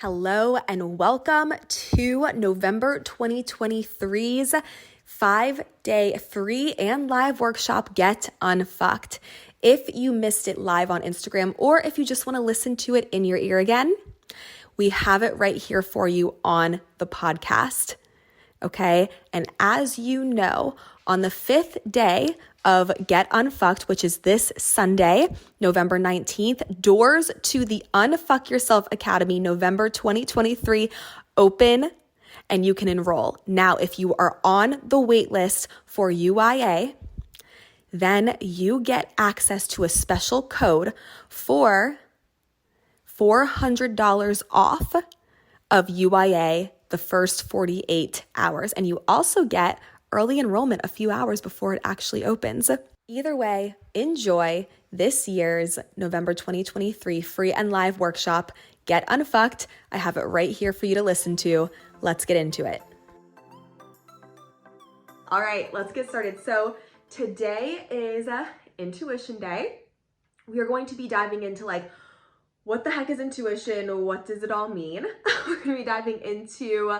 Hello and welcome to November 2023's 5-day free and live workshop, Get Unfucked. If you missed it live on Instagram or if you just want to listen to it in your ear again, we have it right here for you on the podcast. Okay. And as you know, on the 5th day of Get Unfucked, which is this Sunday, November 19th, doors to the Unfuck Yourself Academy, November 2023, open and you can enroll. Now, if you are on the wait list for UIA, then you get access to a special code for $400 off of UIA the first 48 hours. And you also get early enrollment a few hours before it actually opens. Either way, enjoy this year's November 2023 free and live workshop, Get Unfucked. I have it right here for you to listen to. Let's get into it. All right, let's get started. So today is Intuition Day. We are going to be diving into what the heck is intuition? What does it all mean? We're going to be diving into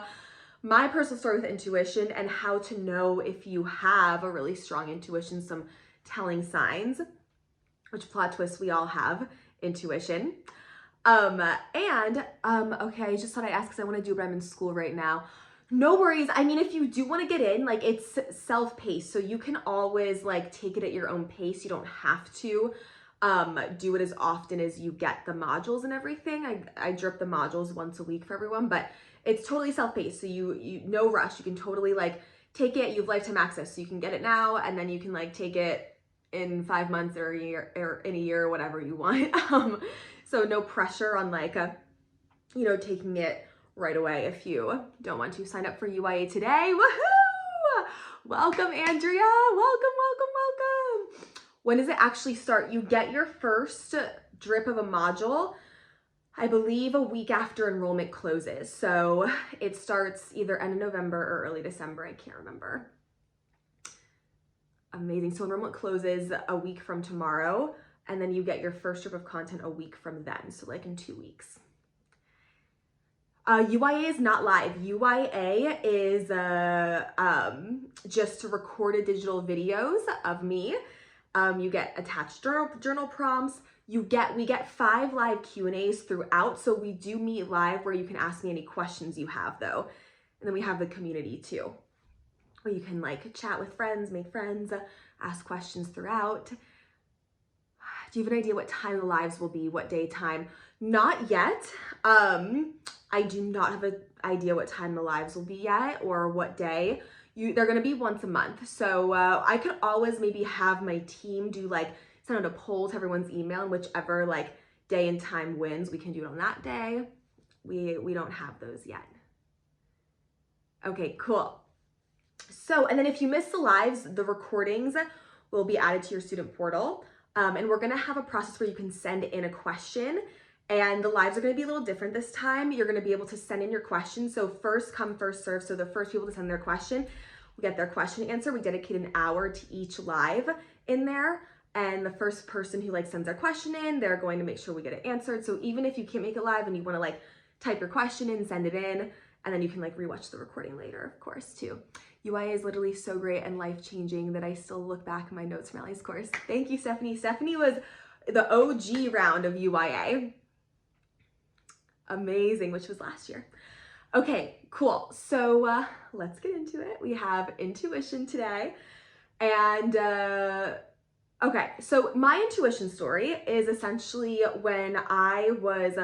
my personal story with intuition and how to know if you have a really strong intuition, some telling signs, which plot twist, we all have intuition. Okay, I just thought I'd ask because I want to do it, but I'm in school right now. No worries. I mean, if you do want to get in, it's self-paced, so you can always take it at your own pace. You don't have to do it as often as you get the modules and everything. I drip the modules once a week for everyone, but it's totally self-paced. So you no rush. You can totally take it. You have lifetime access. So you can get it now and then you can take it in 5 months or a year or in a year or whatever you want. So no pressure on taking it right away if you don't want to. Sign up for UIA today. Woohoo! Welcome, Andrea. Welcome. When does it actually start? You get your first drip of a module, I believe, a week after enrollment closes. So it starts either end of November or early December. I can't remember. Amazing. So enrollment closes a week from tomorrow, and then you get your first drip of content a week from then. So in 2 weeks. UIA is not live. UIA is just recorded digital videos of me. You get attached journal prompts. We get 5 live Q&As throughout. So we do meet live where you can ask me any questions you have though. And then we have the community too, where you can chat with friends, make friends, ask questions throughout. Do you have an idea what time the lives will be? What day time? Not yet. I do not have an idea what time the lives will be yet or what day. They're going to be once a month. So I could always maybe have my team do send out a poll to everyone's email, and whichever day and time wins, we can do it on that day. We don't have those yet. Okay, cool. So, and then if you miss the lives, the recordings will be added to your student portal. And we're going to have a process where you can send in a question. And the lives are going to be a little different this time. You're going to be able to send in your question. So first come, first serve. So the first people to send their question, we get their question answer. We dedicate an hour to each live in there. And the first person who sends their question in, they're going to make sure we get it answered. So even if you can't make it live and you want to type your question in, send it in, and then you can rewatch the recording later, of course, too. UIA is literally so great and life-changing that I still look back in my notes from Allie's course. Thank you, Stephanie. Stephanie was the OG round of UIA. Amazing, which was last year. Okay, cool. So let's get into it. We have intuition today. And okay, so my intuition story is essentially when I was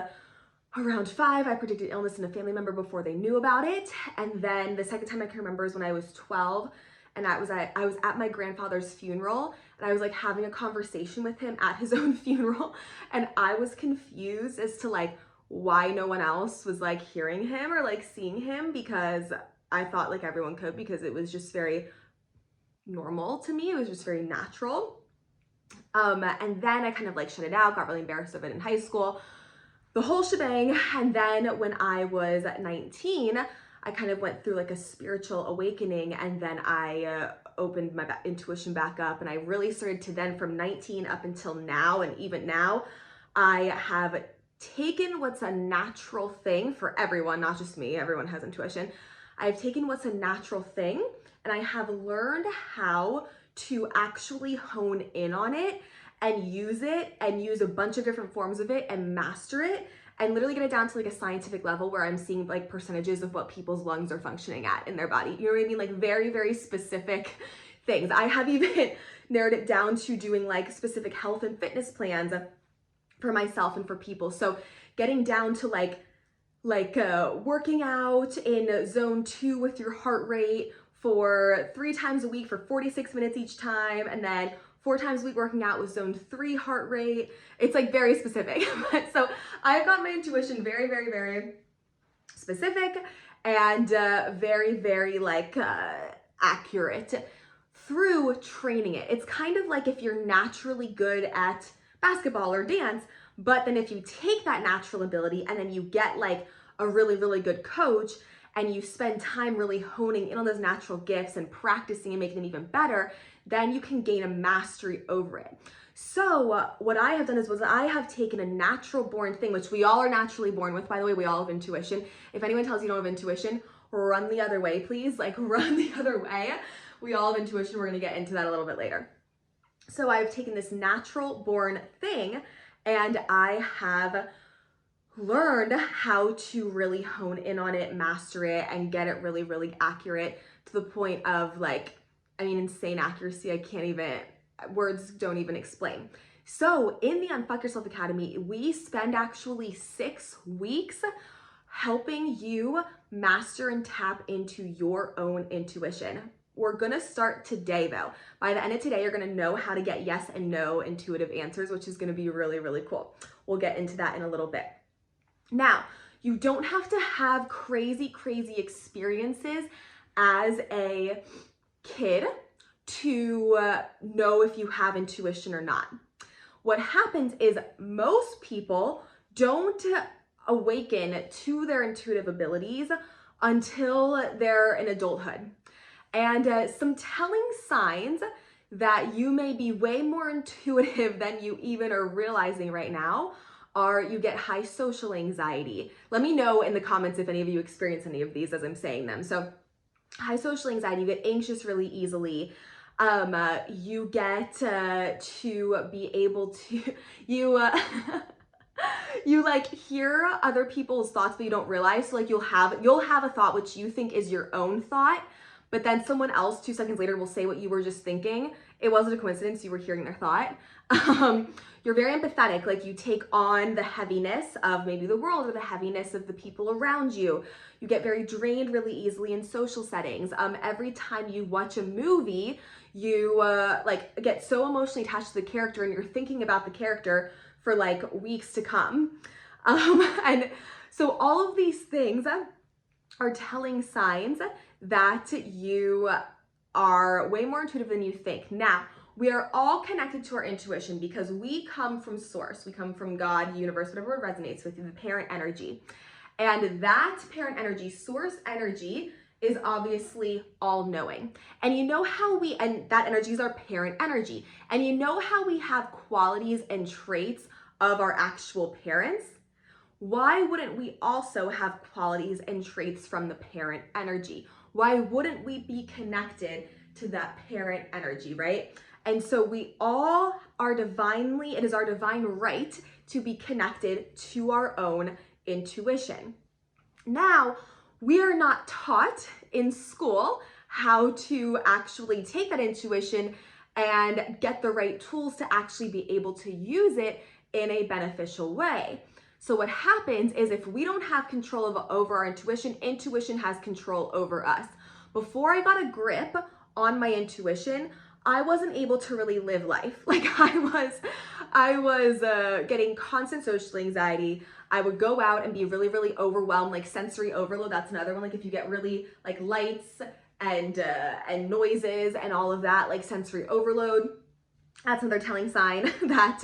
around 5, I predicted illness in a family member before they knew about it. And then the second time I can remember is when I was 12 and I was at my grandfather's funeral and I was having a conversation with him at his own funeral. And I was confused as to why no one else was hearing him or seeing him, because I thought everyone could, because it was just very normal to me. It was just very natural. And then I kind of shut it out, got really embarrassed of it in high school, the whole shebang. And then when I was 19, I kind of went through a spiritual awakening, and then I opened my intuition back up, and I really started to then, from 19 up until now, and even now, I have taken what's a natural thing for everyone, not just me, everyone has intuition. I've taken what's a natural thing and I have learned how to actually hone in on it and use a bunch of different forms of it and master it and literally get it down to like a scientific level where I'm seeing like percentages of what people's lungs are functioning at in their body. You know what I mean? Like very, very specific things. I have even narrowed it down to doing like specific health and fitness plans for myself and for people. So getting down to like working out in zone 2 with your heart rate for 3 times a week for 46 minutes each time, and then 4 times a week working out with zone 3 heart rate. It's like very specific. But so I've got my intuition very, very, very specific and very, very like accurate through training it. It's kind of like if you're naturally good at basketball or dance, but then if you take that natural ability and then you get like a really, really good coach and you spend time really honing in on those natural gifts and practicing and making them even better, then you can gain a mastery over it. So what I have done was I have taken a natural born thing, which we all are naturally born with. By the way, we all have intuition. If anyone tells you don't have intuition, run the other way, please. Like run the other way. We all have intuition. We're going to get into that a little bit later. So I've taken this natural born thing and I have learned how to really hone in on it, master it, and get it really, really accurate to the point of like, I mean, insane accuracy. I can't even, words don't even explain. So in the Unfuck Yourself Academy, we spend actually 6 weeks helping you master and tap into your own intuition. We're gonna start today though. By the end of today, you're gonna know how to get yes and no intuitive answers, which is gonna be really, really cool. We'll get into that in a little bit. Now, you don't have to have crazy, crazy experiences as a kid to know if you have intuition or not. What happens is most people don't awaken to their intuitive abilities until they're in adulthood. And some telling signs that you may be way more intuitive than you even are realizing right now are you get high social anxiety. Let me know in the comments if any of you experience any of these as I'm saying them. So high social anxiety, you get anxious really easily. You get to be able to, you like hear other people's thoughts, but you don't realize. So like you'll have a thought which you think is your own thought, but then someone else 2 seconds later will say what you were just thinking. It wasn't a coincidence, you were hearing their thought. You're very empathetic, like you take on the heaviness of maybe the world or the heaviness of the people around you. You get very drained really easily in social settings. Every time you watch a movie, you like get so emotionally attached to the character and you're thinking about the character for like weeks to come. And so all of these things are telling signs that you are way more intuitive than you think. Now, we are all connected to our intuition because we come from source. We come from God, universe, whatever word resonates with you, the parent energy. And that parent energy, source energy, is obviously all-knowing. And you know how and that energy is our parent energy. And you know how we have qualities and traits of our actual parents? Why wouldn't we also have qualities and traits from the parent energy? Why wouldn't we be connected to that parent energy, right? And so we all are divinely, it is our divine right to be connected to our own intuition. Now, we are not taught in school how to actually take that intuition and get the right tools to actually be able to use it in a beneficial way. So what happens is if we don't have control over our intuition, intuition has control over us. Before I got a grip on my intuition, I wasn't able to really live life. Like I was getting constant social anxiety. I would go out and be really, really overwhelmed, like sensory overload. That's another one. Like if you get really like lights and noises and all of that, like sensory overload, that's another telling sign that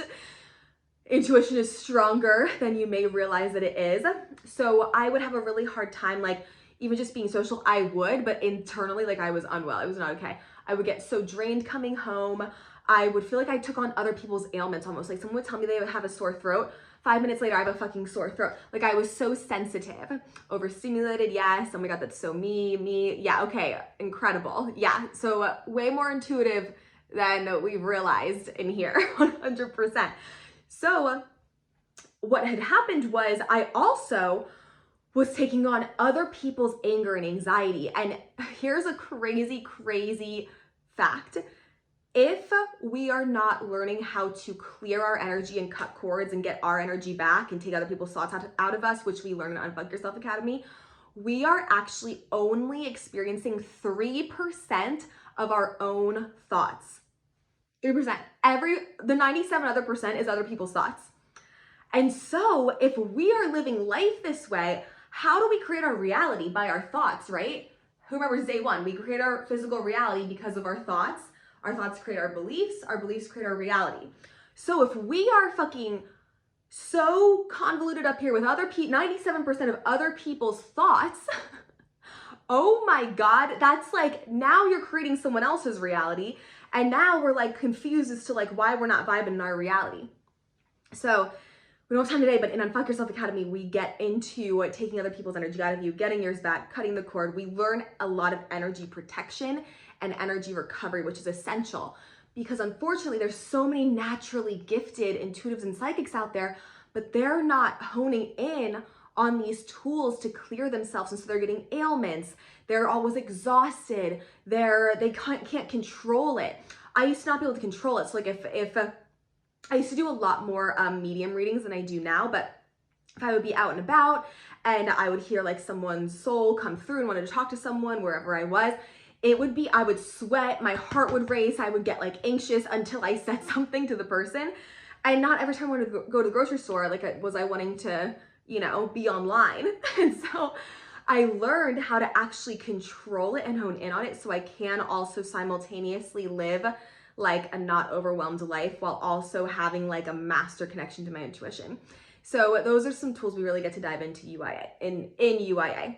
intuition is stronger than you may realize that it is. So I would have a really hard time, like even just being social, I would, but internally, like I was unwell. I was not okay. I would get so drained coming home. I would feel like I took on other people's ailments almost. Like someone would tell me they would have a sore throat. 5 minutes later, I have a fucking sore throat. Like, I was so sensitive, overstimulated. Yes. Oh my God, that's so me. Yeah. Okay. Incredible. Yeah. So way more intuitive than we've realized in here, 100%. So what had happened was I also was taking on other people's anger and anxiety. And here's a crazy fact. If we are not learning how to clear our energy and cut cords and get our energy back and take other people's thoughts out of us, which we learn in Unfuck Yourself Academy, we are actually only experiencing 3% of our own thoughts. 3%. The 97 other percent is other people's thoughts. And so if we are living life this way, how do we create our reality? By our thoughts, right? Who remembers day one? We create our physical reality because of our thoughts. Our thoughts create our beliefs create our reality. So if we are fucking so convoluted up here with 97% of other people's thoughts, oh my God, that's like, now you're creating someone else's reality. And now we're like confused as to like why we're not vibing in our reality. So we don't have time today, but in Unfuck Yourself Academy, we get into taking other people's energy out of you, getting yours back, cutting the cord. We learn a lot of energy protection and energy recovery, which is essential because unfortunately there's so many naturally gifted intuitives and psychics out there, but they're not honing in on these tools to clear themselves. And so they're getting ailments. They're always exhausted. They can't control it. I used to not be able to control it. So like if I used to do a lot more medium readings than I do now, but if I would be out and about and I would hear like someone's soul come through and wanted to talk to someone wherever I was, I would sweat, my heart would race, I would get like anxious until I said something to the person. And not every time I wanted to go to the grocery store, like was I wanting to, be online. And so I learned how to actually control it and hone in on it so I can also simultaneously live like a not overwhelmed life while also having like a master connection to my intuition. So those are some tools we really get to dive into in UIA.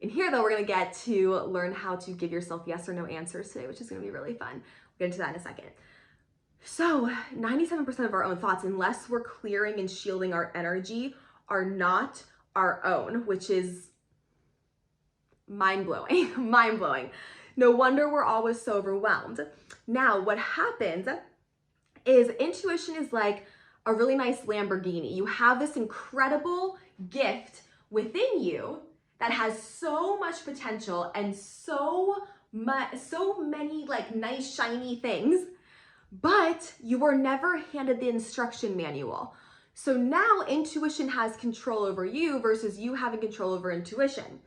In here though, we're gonna get to learn how to give yourself yes or no answers today, which is gonna be really fun. We'll get into that in a second. So 97% of our own thoughts, unless we're clearing and shielding our energy, are not our own, which is mind-blowing. No wonder we're always so overwhelmed. Now, what happens is intuition is like a really nice Lamborghini. You have this incredible gift within you that has so much potential and so many like nice shiny things, but you were never handed the instruction manual. So now intuition has control over you versus you having control over intuition.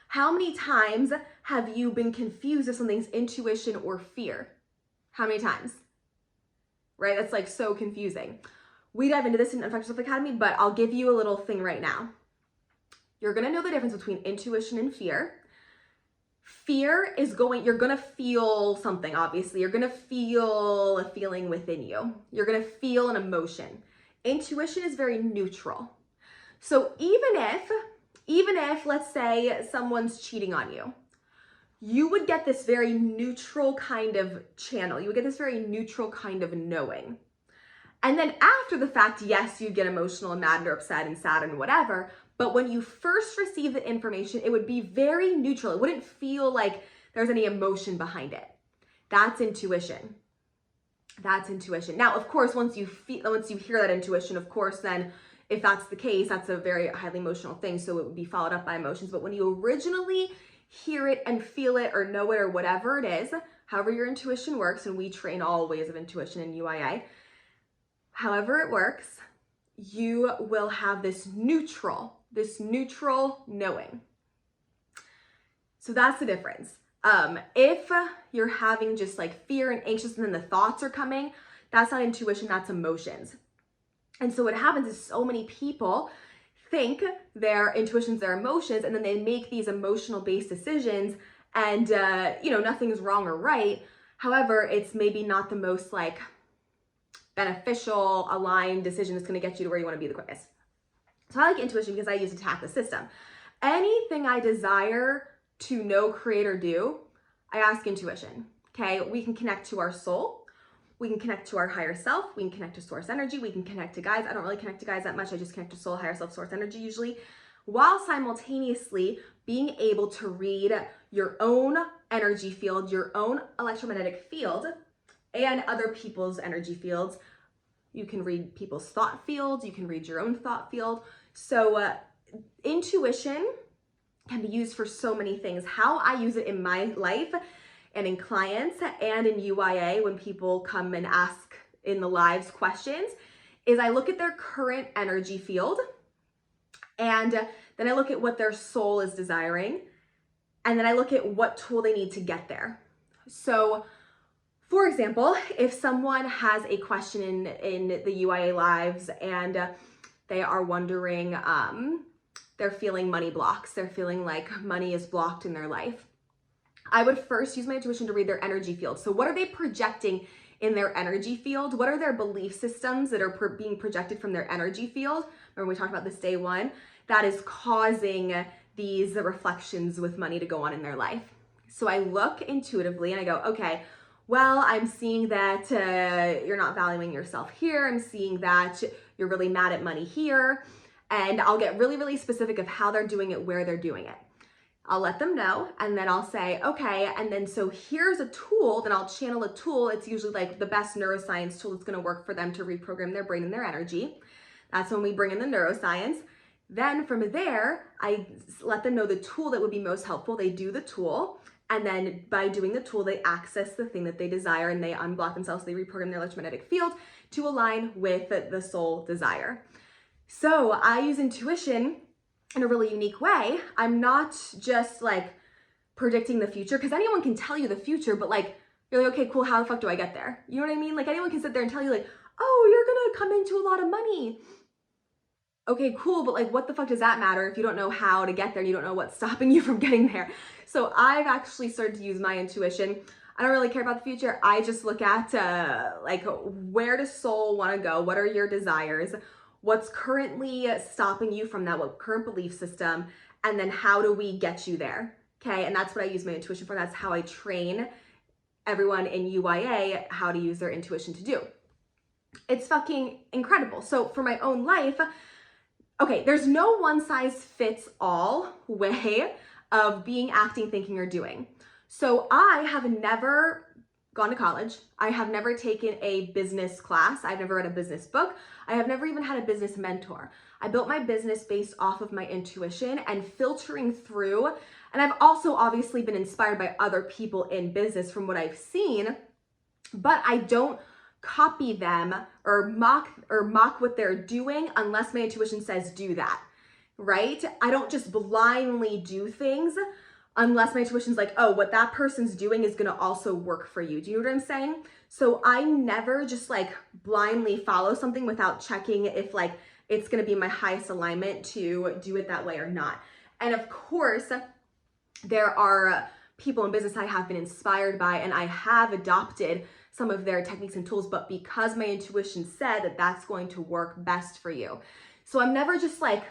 How many times have you been confused if something's intuition or fear? How many times? Right? That's like so confusing. We dive into this in Unfuck Yourself Academy, but I'll give you a little thing right now. You're gonna know the difference between intuition and fear. Fear is you're gonna feel something, obviously. You're gonna feel a feeling within you. You're gonna feel an emotion. Intuition is very neutral. So even if, let's say, someone's cheating on you, you would get this very neutral kind of channel. You would get this very neutral kind of knowing. And then after the fact, yes, you'd get emotional and mad or upset and sad and whatever. But when you first receive the information, it would be very neutral. It wouldn't feel like there's any emotion behind it. That's intuition. That's intuition. Now, of course, once you hear that intuition, of course, then if that's the case, that's a very highly emotional thing. So it would be followed up by emotions. But when you originally hear it and feel it or know it or whatever it is, however your intuition works, and we train all ways of intuition in UIA, however it works, you will have this neutral knowing. So that's the difference. If you're having just like fear and anxious and then the thoughts are coming, that's not intuition, that's emotions. And so what happens is so many people think their intuition's their emotions, and then they make these emotional based decisions and, nothing's wrong or right. However, it's maybe not the most like beneficial, aligned decision that's going to get you to where you want to be the quickest. So I like intuition because I use it to hack the system. Anything I desire to know, create, or do, I ask intuition. Okay, we can connect to our soul. We can connect to our higher self. We can connect to source energy. We can connect to guides. I don't really connect to guides that much. I just connect to soul, higher self, source energy usually, while simultaneously being able to read your own energy field, your own electromagnetic field, and other people's energy fields. You can read people's thought fields. You can read your own thought field. So intuition can be used for so many things. How I use it in my life and in clients and in UIA when people come and ask in the lives questions is I look at their current energy field, and then I look at what their soul is desiring, and then I look at what tool they need to get there. So for example, if someone has a question in the UIA lives and they are wondering, they're feeling money blocks, they're feeling like money is blocked in their life, I would first use my intuition to read their energy field. So what are they projecting in their energy field? What are their belief systems that are being projected from their energy field? Remember we talked about this day one, that is causing these reflections with money to go on in their life. So I look intuitively and I go, okay, well, I'm seeing that you're not valuing yourself here. I'm seeing that you're really mad at money here. And I'll get really, really specific of how they're doing it, where they're doing it. I'll let them know, and then I'll say, okay, and then so here's a tool, then I'll channel a tool. It's usually like the best neuroscience tool that's gonna work for them to reprogram their brain and their energy. That's when we bring in the neuroscience. Then from there, I let them know the tool that would be most helpful. They do the tool, and then by doing the tool, they access the thing that they desire and they unblock themselves. They reprogram their electromagnetic field to align with the soul desire. So I use intuition in a really unique way. I'm not just like predicting the future, because anyone can tell you the future, but like, you're like, okay, cool, how the fuck do I get there? You know what I mean? Like anyone can sit there and tell you like, oh, you're gonna come into a lot of money. Okay, cool, but like what the fuck does that matter if you don't know how to get there and you don't know what's stopping you from getting there? So I've actually started to use my intuition. I don't really care about the future. I just look at like, where does soul wanna go? What are your desires? What's currently stopping you from that? What current belief system? And then how do we get you there? Okay, and that's what I use my intuition for. That's how I train everyone in UIA how to use their intuition to do. It's fucking incredible. So for my own life, okay, there's no one size fits all way of being, acting, thinking, or doing. So I have never gone to college. I have never taken a business class. I've never read a business book. I have never even had a business mentor. I built my business based off of my intuition and filtering through. And I've also obviously been inspired by other people in business from what I've seen, but I don't copy them or mock what they're doing unless my intuition says do that, right? I don't just blindly do things unless my intuition's like, oh, what that person's doing is gonna also work for you. Do you know what I'm saying? So I never just like blindly follow something without checking if like it's gonna be my highest alignment to do it that way or not. And of course, there are people in business I have been inspired by and I have adopted some of their techniques and tools, but because my intuition said that that's going to work best for you. So I'm never just like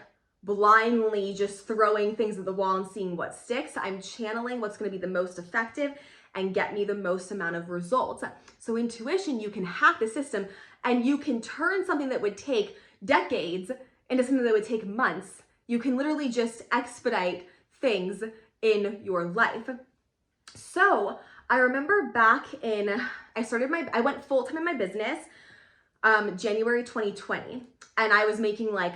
blindly just throwing things at the wall and seeing what sticks. I'm channeling what's going to be the most effective and get me the most amount of results. So intuition, you can hack the system and you can turn something that would take decades into something that would take months. You can literally just expedite things in your life. So I remember back in, I went full-time in my business, January 2020, and I was making like,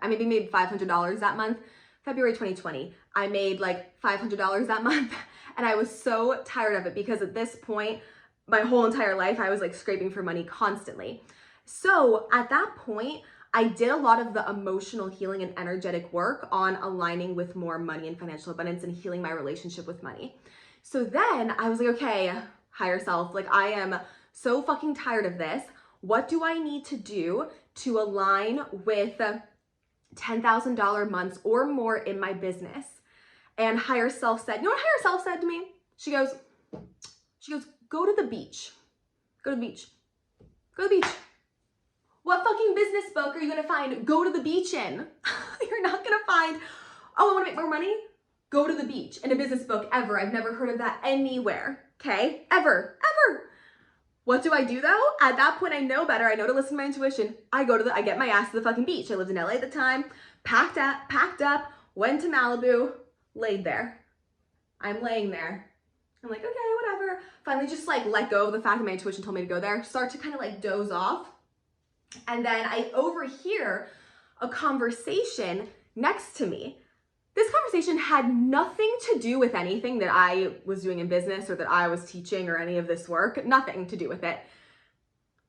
I maybe made $500 that month. February 2020, I made like $500 that month, and I was so tired of it because at this point, my whole entire life, I was like scraping for money constantly. So at that point, I did a lot of the emotional healing and energetic work on aligning with more money and financial abundance and healing my relationship with money. So then I was like, okay, higher self, like I am so fucking tired of this. What do I need to do to align with $10,000 months or more in my business? And higher self said, you know what higher self said to me? She goes, go to the beach. Go to the beach. Go to the beach. What fucking business book are you gonna find go to the beach in? You're not gonna find, oh, I wanna make more money? Go to the beach in a business book ever. I've never heard of that anywhere, okay? Ever. What do I do though? At that point, I know better. I know to listen to my intuition. I get my ass to the fucking beach. I lived in LA at the time, packed up, went to Malibu, laid there. I'm laying there. I'm like, okay, whatever. Finally just like let go of the fact that my intuition told me to go there, start to kind of like doze off. And then I overhear a conversation next to me. This conversation had nothing to do with anything that I was doing in business or that I was teaching or any of this work, nothing to do with it.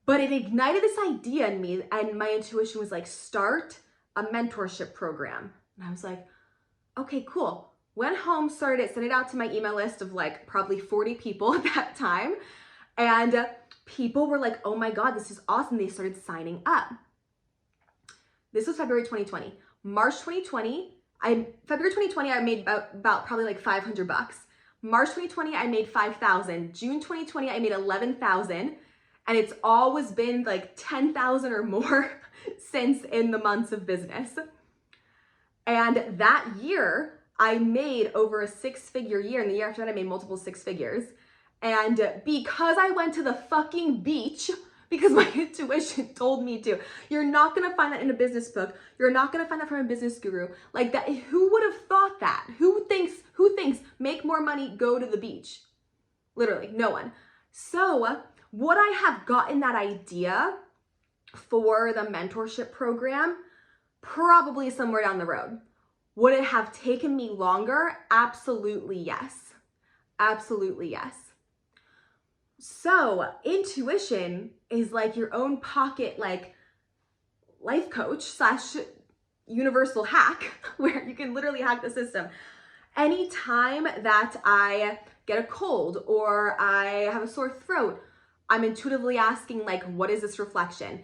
But it ignited this idea in me, and my intuition was like, start a mentorship program. And I was like, okay, cool. Went home, started it, sent it out to my email list of like probably 40 people at that time. And people were like, oh my God, this is awesome. They started signing up. This was February 2020. February 2020, I made about probably like 500 bucks. March 2020, I made 5,000. June 2020, I made 11,000. And it's always been like 10,000 or more since in the months of business. And that year, I made over a 6-figure year. And the year after that, I made multiple 6 figures. And because I went to the fucking beach, because my intuition told me to. You're not gonna find that in a business book. You're not gonna find that from a business guru. Like that, who would have thought that? Who thinks make more money, go to the beach? Literally, no one. So would I have gotten that idea for the mentorship program? Probably somewhere down the road. Would it have taken me longer? Absolutely yes. Absolutely yes. So intuition is like your own pocket, like life coach / universal hack, where you can literally hack the system. Anytime that I get a cold or I have a sore throat, I'm intuitively asking like, what is this reflection?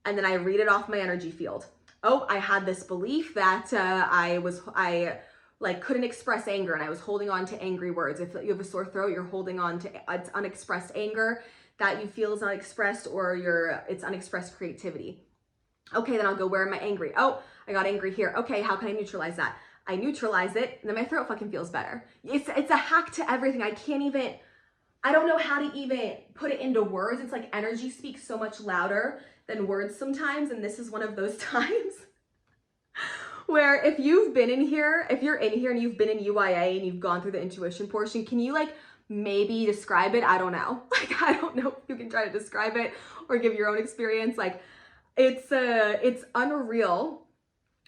And then I read it off my energy field. Oh, I had this belief that I couldn't express anger and I was holding on to angry words. If you have a sore throat, you're holding on to it's unexpressed anger that you feel is unexpressed, or it's unexpressed creativity. Okay, then I'll go, where am I angry? Oh, I got angry here. Okay, how can I neutralize that? I neutralize it, and then my throat fucking feels better. It's a hack to everything. I don't know how to even put it into words. It's like energy speaks so much louder than words sometimes, and this is one of those times. Where if you're in here and you've been in UIA and you've gone through the intuition portion, can you like maybe describe it? I don't know. Like, I don't know if you can try to describe it or give your own experience. Like, it's unreal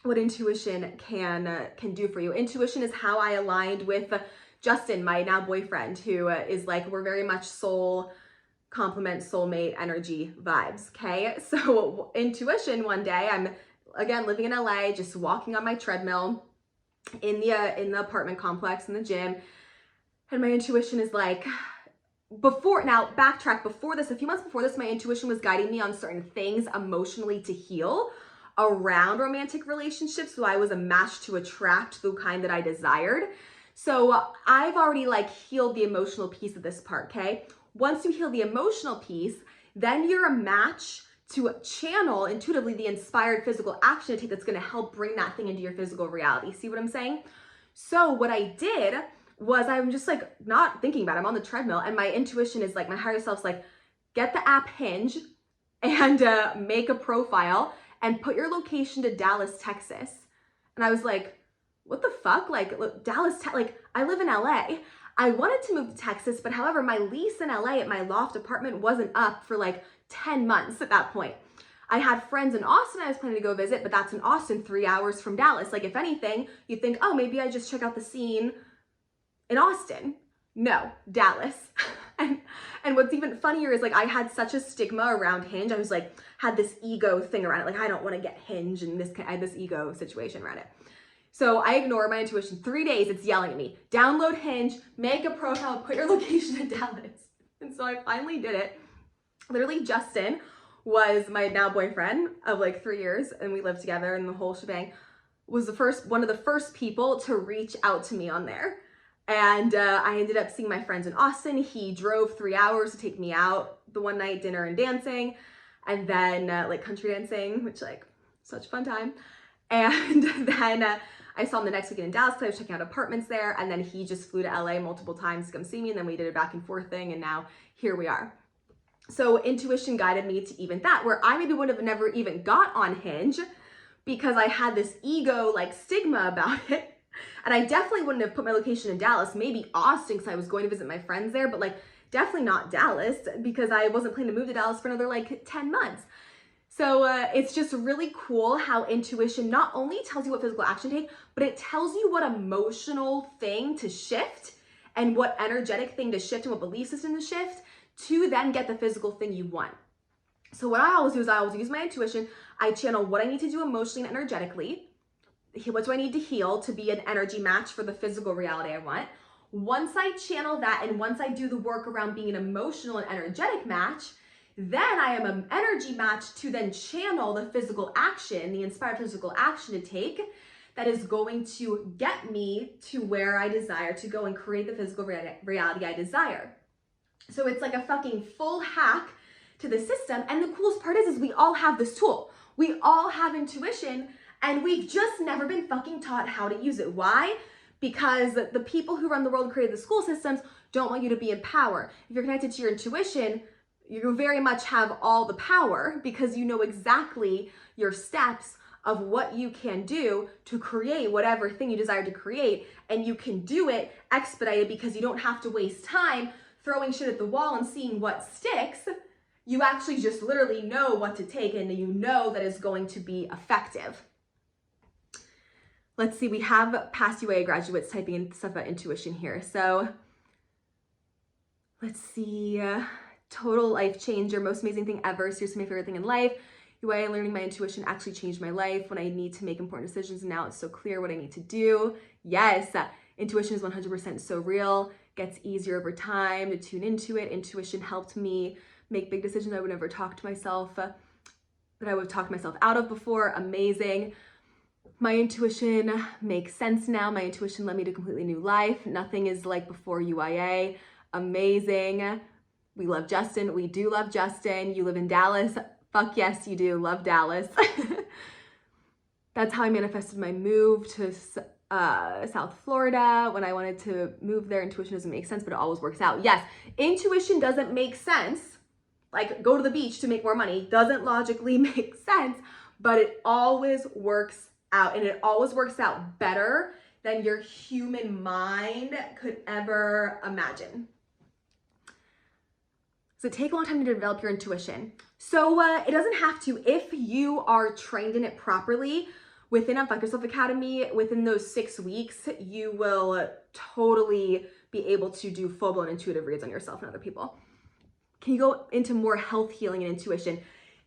what intuition can do for you. Intuition is how I aligned with Justin, my now boyfriend, who is like, we're very much soul complement, soulmate energy vibes. Okay. So intuition, one day I'm again living in LA, just walking on my treadmill in the apartment complex in the gym. And my intuition is like, backtrack before this, a few months before this, my intuition was guiding me on certain things emotionally to heal around romantic relationships. So I was a match to attract the kind that I desired. So I've already like healed the emotional piece of this part. Okay. Once you heal the emotional piece, then you're a match to channel intuitively the inspired physical action to take that's going to help bring that thing into your physical reality. See what I'm saying? So what I did was I'm just like not thinking about it. I'm on the treadmill and my intuition is like, my higher self's like, get the app Hinge and make a profile and put your location to Dallas, Texas. And I was like, what the fuck? Like, look, like I live in LA. I wanted to move to Texas, but however, my lease in LA at my loft apartment wasn't up for like 10 months at that point. I had friends in Austin I was planning to go visit, but that's in Austin, 3 hours from Dallas. Like if anything, you'd think, oh, maybe I just check out the scene in Austin. No, Dallas. And what's even funnier is like I had such a stigma around Hinge. I was like, had this ego thing around it. Like I don't want to get Hinge, and I had this ego situation around it. So I ignore my intuition. 3 days, it's yelling at me. Download Hinge, make a profile, put your location in Dallas. And so I finally did it. Literally, Justin was my now boyfriend of like 3 years, and we lived together, and the whole shebang was one of the first people to reach out to me on there. And I ended up seeing my friends in Austin. He drove 3 hours to take me out the one night, dinner and dancing, and then like country dancing, which like such a fun time. And then I saw him the next weekend in Dallas because I was checking out apartments there. And then he just flew to LA multiple times to come see me. And then we did a back and forth thing. And now here we are. So intuition guided me to even that, where I maybe would have never even got on Hinge because I had this ego like stigma about it. And I definitely wouldn't have put my location in Dallas, maybe Austin because I was going to visit my friends there, but like definitely not Dallas because I wasn't planning to move to Dallas for another like 10 months. So it's just really cool how intuition not only tells you what physical action to take, but it tells you what emotional thing to shift and what energetic thing to shift and what belief system to shift to then get the physical thing you want. So what I always do is I always use my intuition. I channel what I need to do emotionally and energetically. What do I need to heal to be an energy match for the physical reality I want? Once I channel that and once I do the work around being an emotional and energetic match, then I am an energy match to then channel the physical action, the inspired physical action to take that is going to get me to where I desire to go and create the physical reality I desire. So it's like a fucking full hack to the system. And the coolest part is we all have this tool. We all have intuition and we've just never been fucking taught how to use it. Why? Because the people who run the world and create the school systems don't want you to be in power. If you're connected to your intuition, you very much have all the power because you know exactly your steps of what you can do to create whatever thing you desire to create. And you can do it expedited because you don't have to waste time throwing shit at the wall and seeing what sticks. You actually just literally know what to take and you know that is going to be effective. Let's see, we have past UAA graduates typing in stuff about intuition here. So let's see, total life changer, most amazing thing ever, seriously my favorite thing in life. UAA learning my intuition actually changed my life when I need to make important decisions and now it's so clear what I need to do. Yes, intuition is 100% so real, gets easier over time to tune into it. Intuition helped me make big decisions I would never talk to myself, that I would have talked myself out of before. Amazing. My intuition makes sense now. My intuition led me to a completely new life. Nothing is like before UIA. Amazing. We love Justin. We do love Justin. You live in Dallas. Fuck yes, you do. Love Dallas. That's how I manifested my move to South Florida. When I wanted to move there, intuition doesn't make sense, but it always works out. Yes, intuition doesn't make sense. Like go to the beach to make more money doesn't logically make sense, but it always works out and it always works out better than your human mind could ever imagine. So take a long time to develop your intuition. So it doesn't have to, if you are trained in it properly, within Unfuck Yourself Academy, within those 6 weeks, you will totally be able to do full-blown intuitive reads on yourself and other people. Can you go into more health, healing, and intuition?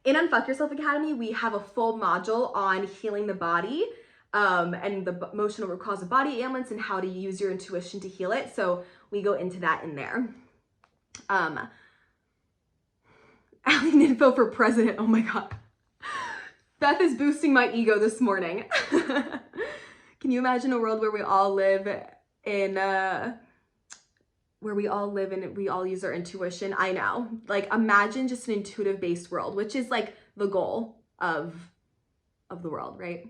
In Unfuck Yourself Academy, we have a full module on healing the body and the emotional root cause of body ailments and how to use your intuition to heal it. So we go into that in there. Alien info for president. Oh my God. Beth is boosting my ego this morning. Can you imagine a world where we all live in we all use our intuition? I know. Like imagine just an intuitive based world, which is like the goal of the world, right?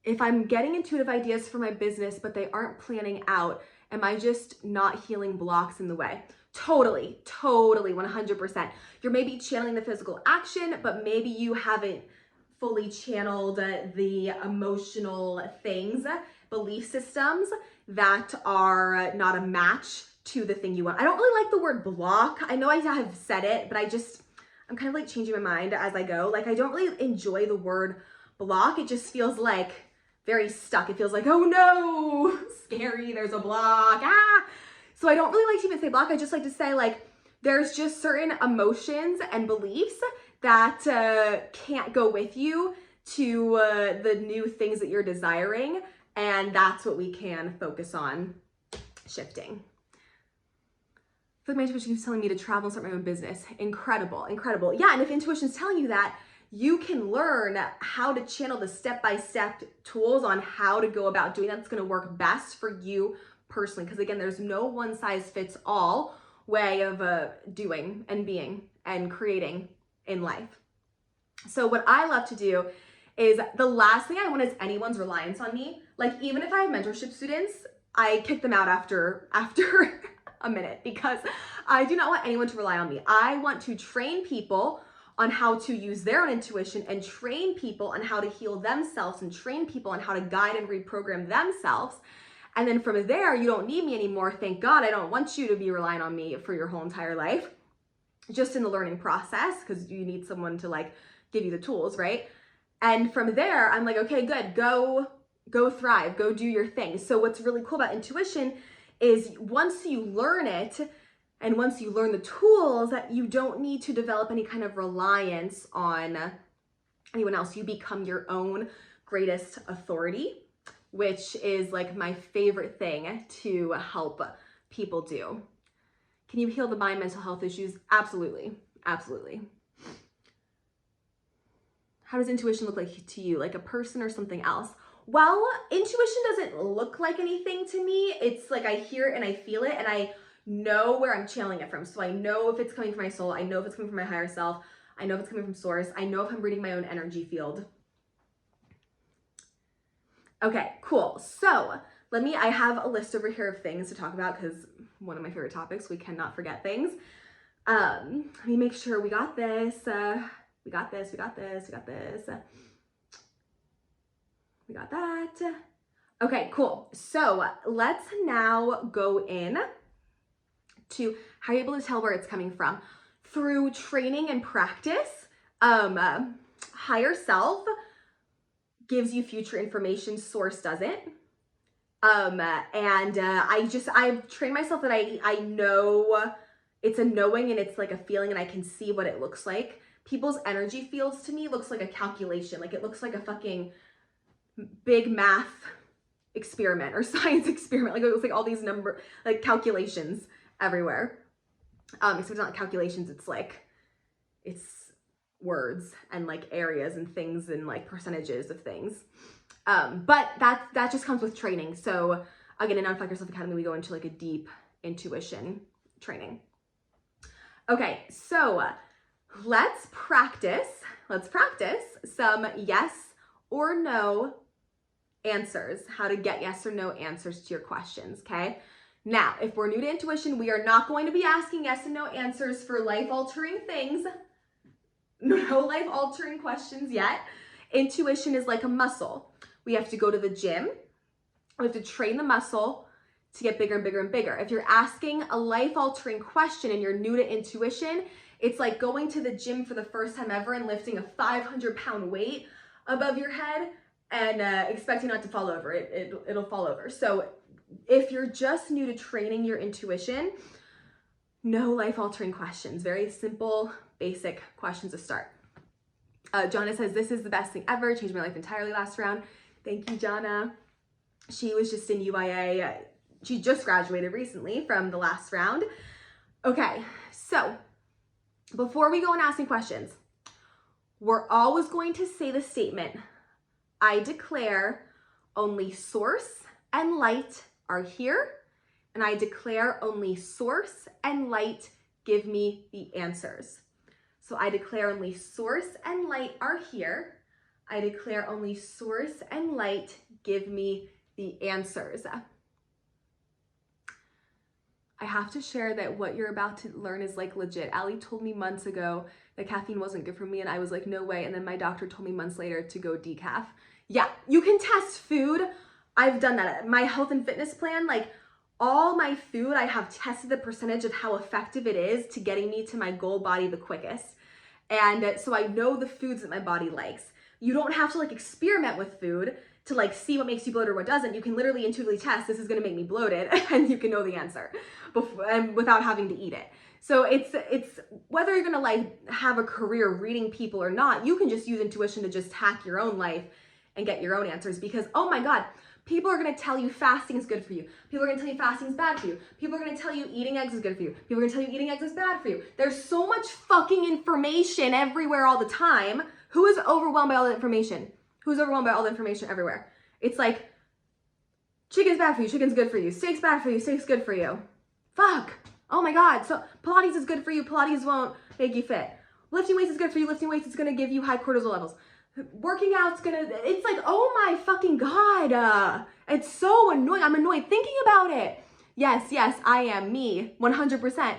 If I'm getting intuitive ideas for my business, but they aren't planning out, am I just not healing blocks in the way? Totally, 100%. You're maybe channeling the physical action, but maybe you haven't fully channeled the emotional things, belief systems that are not a match to the thing you want. I don't really like the word block. I know I have said it, but I'm kind of like changing my mind as I go. Like I don't really enjoy the word block. It just feels like very stuck. It feels like, oh no, scary, there's a block, ah. So I don't really like to even say block. I just like to say like, there's just certain emotions and beliefs that can't go with you to the new things that you're desiring. And that's what we can focus on shifting. I feel like my intuition keeps telling me to travel and start my own business. Incredible, incredible. Yeah, and if intuition's telling you that, you can learn how to channel the step-by-step tools on how to go about doing that. That's gonna work best for you personally. Because again, there's no one-size-fits-all way of doing and being and creating in life. So what I love to do is the last thing I want is anyone's reliance on me. Like even if I have mentorship students, I kick them out after a minute because I do not want anyone to rely on me. I want to train people on how to use their own intuition and train people on how to heal themselves and train people on how to guide and reprogram themselves. And then from there, you don't need me anymore. Thank God. I don't want you to be relying on me for your whole entire life, just in the learning process, because you need someone to like give you the tools, right? And from there, I'm like, okay, good, go thrive, go do your thing. So what's really cool about intuition is once you learn it, and once you learn the tools, that you don't need to develop any kind of reliance on anyone else. You become your own greatest authority, which is like my favorite thing to help people do. Can you heal the mind, mental health issues? Absolutely, absolutely. How does intuition look like to you? Like a person or something else? Well, intuition doesn't look like anything to me. It's like I hear it and I feel it and I know where I'm channeling it from. So I know if it's coming from my soul. I know if it's coming from my higher self. I know if it's coming from source. I know if I'm reading my own energy field. Okay, cool. So I have a list over here of things to talk about because one of my favorite topics, we cannot forget things. Let me make sure we got this. We got this, we got this, we got this. We got that. Okay, cool. So let's now go in to how you're able to tell where it's coming from. Through training and practice, higher self gives you future information, source doesn't. I've trained myself that I know it's a knowing and it's like a feeling and I can see what it looks like. People's energy fields to me looks like a calculation. Like it looks like a fucking big math experiment or science experiment. Like it looks like all these like calculations everywhere. Except it's not calculations, it's words and like areas and things and like percentages of things. But that just comes with training. So again, in Unfuck Yourself Academy, we go into like a deep intuition training. Okay, so let's practice some yes or no answers, how to get yes or no answers to your questions, okay? Now, if we're new to intuition, we are not going to be asking yes and no answers for life-altering things. No life-altering questions yet. Intuition is like a muscle. We have to go to the gym. We have to train the muscle to get bigger and bigger and bigger. If you're asking a life-altering question and you're new to intuition, it's like going to the gym for the first time ever and lifting a 500-pound weight above your head and expecting not to fall over. It'll fall over. So if you're just new to training your intuition, no life-altering questions. Very simple, basic questions to start. Jonna says, this is the best thing ever. Changed my life entirely last round. Thank you, Jonna. She was just in UIA. She just graduated recently from the last round. Okay, so before we go and asking questions, we're always going to say the statement, I declare only source and light are here, and I declare only source and light give me the answers. So I declare only source and light are here. I declare only source and light give me the answers. I have to share that what you're about to learn is like legit. Allie told me months ago that caffeine wasn't good for me and I was like, no way. And then my doctor told me months later to go decaf. Yeah, you can test food. I've done that. My health and fitness plan, like all my food, I have tested the percentage of how effective it is to getting me to my goal body the quickest. And so I know the foods that my body likes. You don't have to like experiment with food to like see what makes you bloated or what doesn't. You can literally intuitively test, this is gonna make me bloated, and you can know the answer without having to eat it. So it's whether you're gonna like have a career reading people or not, you can just use intuition to just hack your own life and get your own answers, because oh my God, people are gonna tell you fasting is good for you. People are gonna tell you fasting is bad for you. People are gonna tell you eating eggs is good for you. People are gonna tell you eating eggs is bad for you. There's so much fucking information everywhere all the time. Who is overwhelmed by all the information? Who's overwhelmed by all the information everywhere? It's like, chicken's bad for you, chicken's good for you. Steak's bad for you, steak's good for you. Fuck. Oh my God. So Pilates is good for you, Pilates won't make you fit. Lifting weights is good for you, lifting weights is gonna give you high cortisol levels. Working out's gonna, it's like, oh my fucking God. It's so annoying. I'm annoyed thinking about it. Yes, I am me, 100%.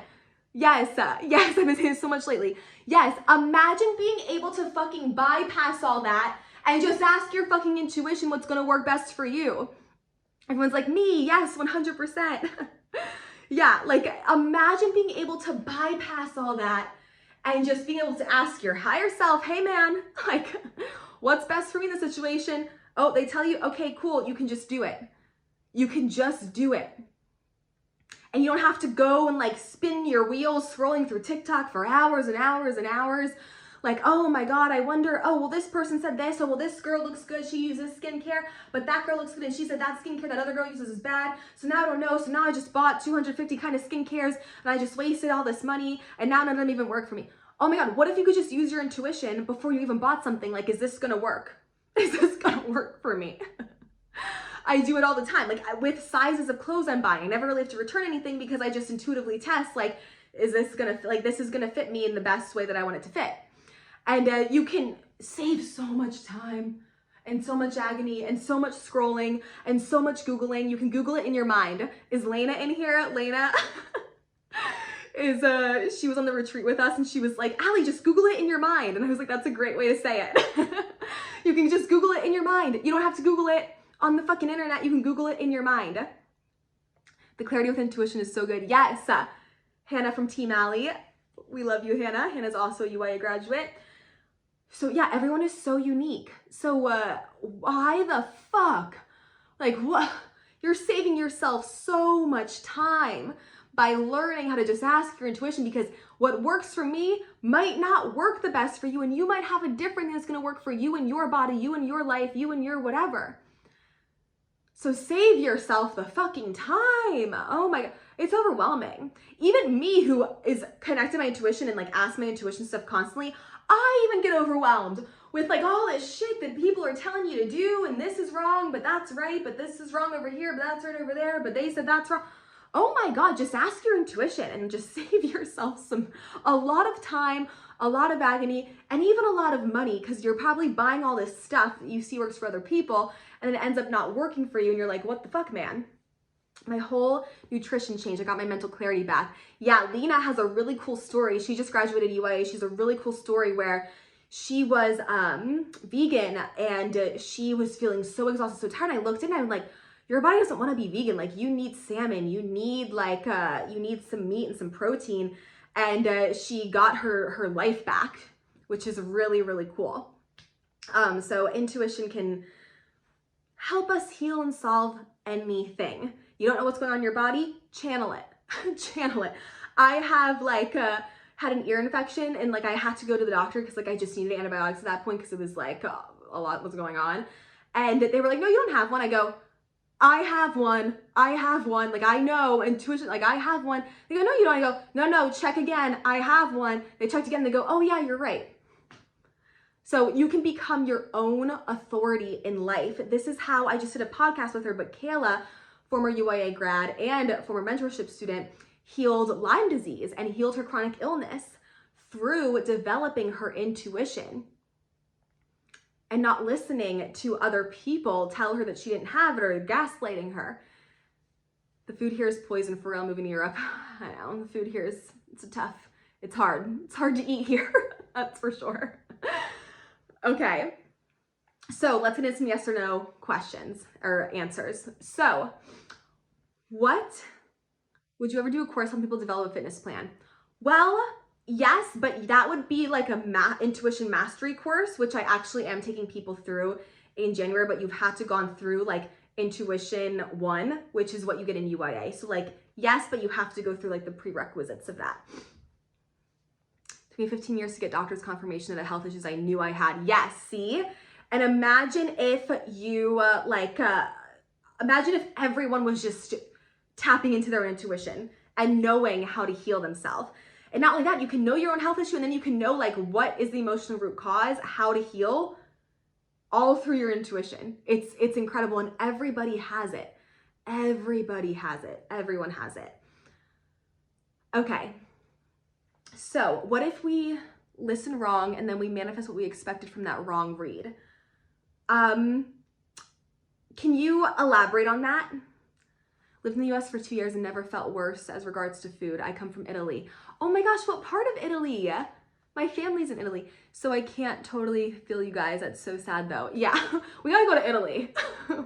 Yes, I've been saying this so much lately. Yes, imagine being able to fucking bypass all that and just ask your fucking intuition what's gonna work best for you. Everyone's like, me, yes, 100%. Yeah, like imagine being able to bypass all that and just being able to ask your higher self, hey man, like, what's best for me in this situation? Oh, they tell you, okay, cool, you can just do it. You can just do it. And you don't have to go and like spin your wheels scrolling through TikTok for hours and hours and hours. Like, oh my God, I wonder, oh, well, this person said this. Oh, well, this girl looks good. She uses skincare, but that girl looks good. And she said that skincare that other girl uses is bad. So now I don't know. So now I just bought 250 kind of skincare and I just wasted all this money. And now none of them even work for me. Oh my God, what if you could just use your intuition before you even bought something? Like, is this going to work? Is this going to work for me? I do it all the time. Like with sizes of clothes I'm buying, I never really have to return anything because I just intuitively test, like, is this going to, like, this is going to fit me in the best way that I want it to fit. And you can save so much time and so much agony and so much scrolling and so much Googling. You can Google it in your mind. Is Lena in here? Lena is, she was on the retreat with us and she was like, Allie, just Google it in your mind. And I was like, that's a great way to say it. You can just Google it in your mind. You don't have to Google it on the fucking internet. You can Google it in your mind. The clarity with intuition is so good. Yes. Hannah from Team Allie. We love you, Hannah. Hannah's also a UIA graduate. So yeah, everyone is so unique. So why the fuck? Like what? You're saving yourself so much time by learning how to just ask your intuition, because what works for me might not work the best for you, and you might have a different thing that's gonna work for you and your body, you and your life, you and your whatever. So save yourself the fucking time. Oh my God, it's overwhelming. Even me, who is connected to my intuition and like ask my intuition stuff constantly, I even get overwhelmed with like all this shit that people are telling you to do, and this is wrong, but that's right, but this is wrong over here, but that's right over there, but they said that's wrong. Oh my God, just ask your intuition and just save yourself a lot of time, a lot of agony, and even a lot of money, because you're probably buying all this stuff that you see works for other people, and it ends up not working for you, and you're like, what the fuck, man? My whole nutrition changed. I got my mental clarity back. Yeah, Lena has a really cool story. She just graduated UIA. She's a really cool story where she was vegan and she was feeling so exhausted, so tired. And I looked in and I'm like, your body doesn't want to be vegan. Like you need salmon, you need like, you need some meat and some protein. And she got her life back, which is really, really cool. So intuition can help us heal and solve anything. You don't know what's going on in your body? Channel it. Channel it. I have like had an ear infection and like I had to go to the doctor because like I just needed antibiotics at that point because it was like a lot was going on. And they were like, no, you don't have one. I go, I have one. Like I know intuition, like I have one. They go, no, you don't. I go, no, check again. I have one. They checked again. They go, oh yeah, you're right. So you can become your own authority in life. This is how I just did a podcast with her, but Kayla, former UIA grad and former mentorship student, healed Lyme disease and healed her chronic illness through developing her intuition and not listening to other people tell her that she didn't have it or gaslighting her. The food here is poison for real moving to Europe. I know, the food here is, it's hard to eat here, that's for sure. Okay, so let's get into some yes or no questions or answers. So, what would you ever do a course on people develop a fitness plan? Well, yes, but that would be like a intuition mastery course, which I actually am taking people through in January, but you've had to gone through like intuition 1, which is what you get in UIA. So like, yes, but you have to go through like the prerequisites of that. It took me 15 years to get doctor's confirmation of the health issues I knew I had. Yes, see? And imagine if you imagine if everyone was just tapping into their intuition and knowing how to heal themselves. And not only that, you can know your own health issue and then you can know like what is the emotional root cause, how to heal, all through your intuition. It's incredible and everybody has it. Everybody has it. Everyone has it. Okay. So what if we listen wrong and then we manifest what we expected from that wrong read? Can you elaborate on that? Lived in the US for 2 years and never felt worse as regards to food. I come from Italy. Oh my gosh, what part of Italy? My family's in Italy, so I can't totally feel you guys. That's so sad though. Yeah, we gotta go to Italy.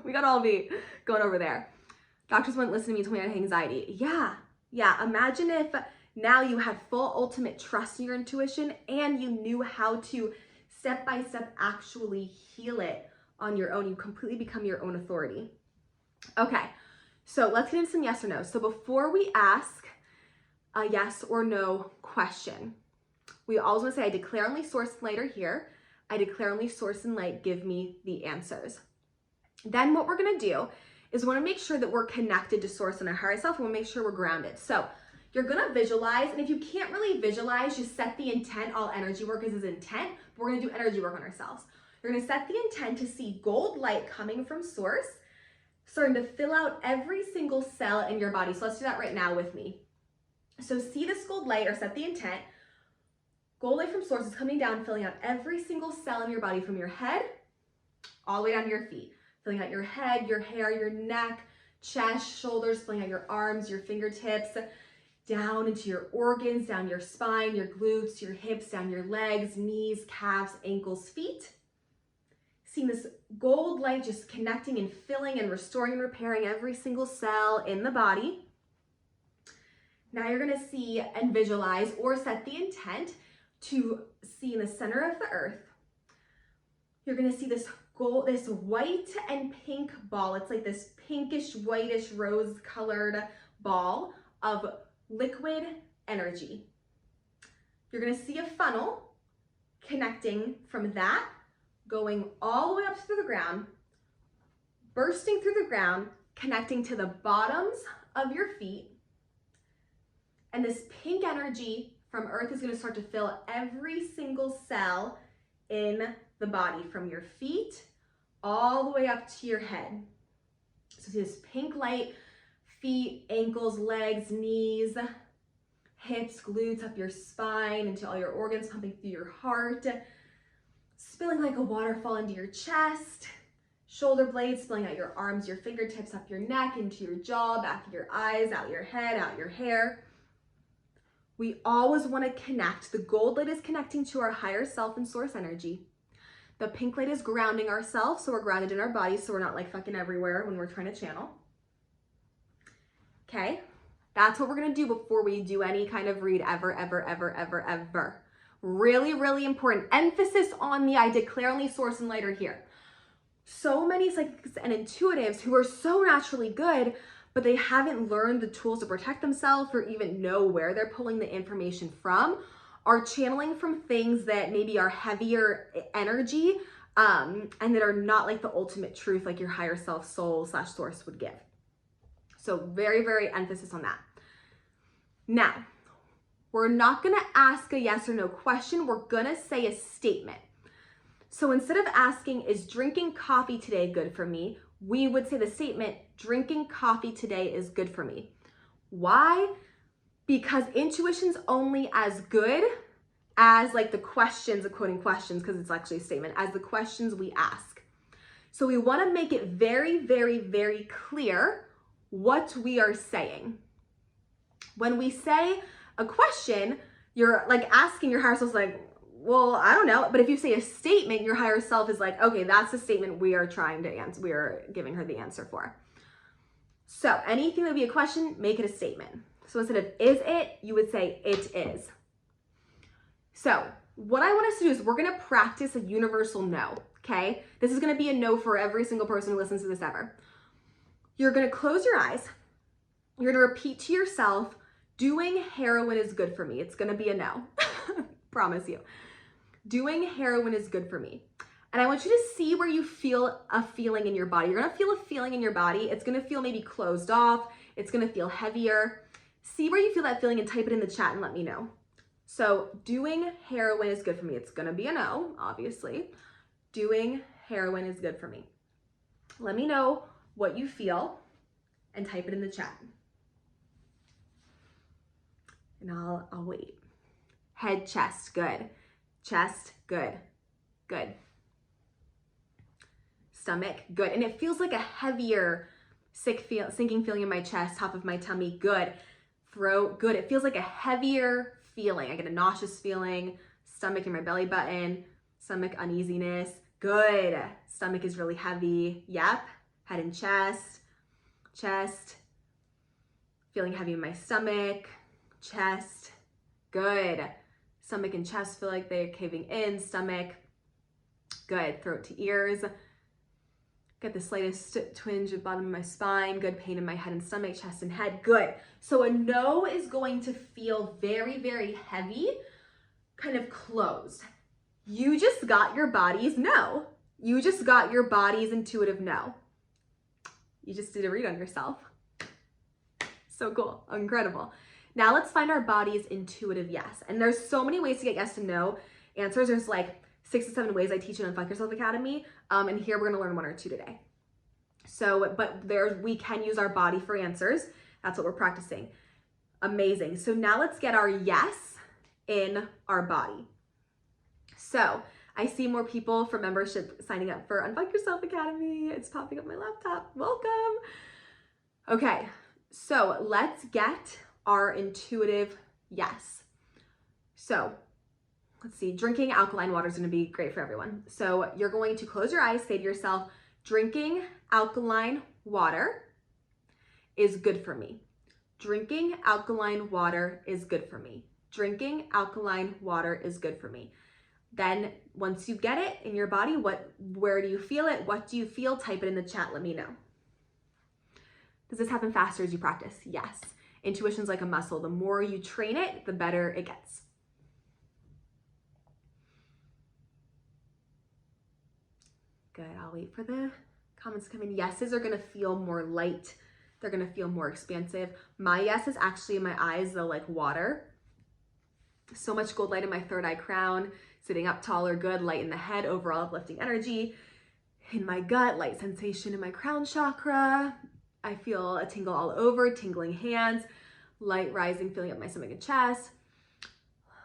We gotta all be going over there. Doctors wouldn't listen to me, told me I had anxiety. Yeah, imagine if now you had full ultimate trust in your intuition and you knew how to step by step actually heal it on your own. You completely become your own authority. Okay, so let's get into some yes or no. So before we ask a yes or no question, we always want to say, I declare only source and light are here. I declare only source and light give me the answers. Then what we're going to do is we want to make sure that we're connected to source and our higher self, and we'll make sure we're grounded. So you're going to visualize, and if you can't really visualize, just set the intent. All energy work is intent, but we're going to do energy work on ourselves. You're going to set the intent to see gold light coming from source, starting to fill out every single cell in your body. So let's do that right now with me. So see this gold light, or set the intent. Gold light from source is coming down, filling out every single cell in your body from your head all the way down to your feet. Filling out your head, your hair, your neck, chest, shoulders, filling out your arms, your fingertips, down into your organs, down your spine, your glutes, your hips, down your legs, knees, calves, ankles, feet. Seeing this gold light just connecting and filling and restoring and repairing every single cell in the body. Now you're gonna see and visualize or set the intent to see in the center of the earth. You're gonna see this gold, this white and pink ball. It's like this pinkish, whitish, rose colored ball of liquid energy. You're gonna see a funnel connecting from that, going all the way up through the ground, bursting through the ground, connecting to the bottoms of your feet. And this pink energy from earth is gonna start to fill every single cell in the body, from your feet all the way up to your head. So see this pink light, feet, ankles, legs, knees, hips, glutes, up your spine, into all your organs, pumping through your heart, spilling like a waterfall into your chest, shoulder blades, spilling out your arms, your fingertips, up your neck, into your jaw, back of your eyes, out your head, out your hair. We always want to connect. The gold light is connecting to our higher self and source energy. The pink light is grounding ourselves, so we're grounded in our bodies, so we're not like fucking everywhere when we're trying to channel. Okay, that's what we're gonna do before we do any kind of read ever. Really, really important. Emphasis on the I declare only source and light are here. So many psychics and intuitives who are so naturally good, but they haven't learned the tools to protect themselves or even know where they're pulling the information from, are channeling from things that maybe are heavier energy and that are not like the ultimate truth, like your higher self, soul / source would give. So very, very emphasis on that. Now, we're not gonna ask a yes or no question, we're gonna say a statement. So instead of asking, is drinking coffee today good for me? We would say the statement, drinking coffee today is good for me. Why? Because intuition's only as good as like the questions, the quoting questions, because it's actually a statement, as the questions we ask. So we want to make it very, very, very clear what we are saying. When we say a question, you're like asking your higher self, like, well, I don't know. But if you say a statement, your higher self is like, okay, that's the statement we are trying to answer. We are giving her the answer for. So anything that would be a question, make it a statement. So instead of is it, you would say it is. So what I want us to do is we're going to practice a universal no, okay? This is going to be a no for every single person who listens to this ever. You're going to close your eyes. You're going to repeat to yourself, doing heroin is good for me. It's going to be a no. Promise you. Doing heroin is good for me. And I want you to see where you feel a feeling in your body. You're going to feel a feeling in your body. It's going to feel maybe closed off. It's going to feel heavier. See where you feel that feeling and type it in the chat and let me know. So doing heroin is good for me. It's going to be a no, obviously. Doing heroin is good for me. Let me know what you feel and type it in the chat. And I'll wait. Head, chest, good. Chest, good. Good. Stomach, good. And it feels like a heavier sinking feeling in my chest, top of my tummy, good. Throat, good. It feels like a heavier feeling. I get a nauseous feeling, stomach in my belly button, stomach uneasiness, good. Stomach is really heavy, yep. Head and chest, feeling heavy in my stomach, chest, good. Stomach and chest feel like they're caving in, stomach, good. Throat to ears, get the slightest twinge at the bottom of my spine, good. Pain in my head and stomach, chest and head, good. So a no is going to feel very, very heavy, kind of closed. You just got your body's no. You just got your body's intuitive no. You just did a read on yourself. So cool, incredible. Now let's find our body's intuitive yes. And there's so many ways to get yes and no answers. There's like 6 to 7 ways I teach in Unfuck Yourself Academy. And here we're gonna learn 1 or 2 today. So, but we can use our body for answers. That's what we're practicing. Amazing. So now let's get our yes in our body. So I see more people for membership signing up for Unfuck Yourself Academy. It's popping up my laptop. Welcome. Okay, so let's get our intuitive yes. So let's see, drinking alkaline water is gonna be great for everyone. So you're going to close your eyes, say to yourself, drinking alkaline water is good for me. Drinking alkaline water is good for me. Drinking alkaline water is good for me. Then once you get it in your body, where do you feel it? What do you feel? Type it in the chat, let me know. Does this happen faster as you practice? Yes. Intuition's like a muscle. The more you train it, the better it gets. Good, I'll wait for the comments to come in. Yeses are gonna feel more light. They're gonna feel more expansive. My yes is actually in my eyes, though, like water. So much gold light in my third eye crown, sitting up taller, good, light in the head, overall uplifting energy. In my gut, light sensation in my crown chakra. I feel a tingle all over, tingling hands, light rising, feeling up my stomach and chest.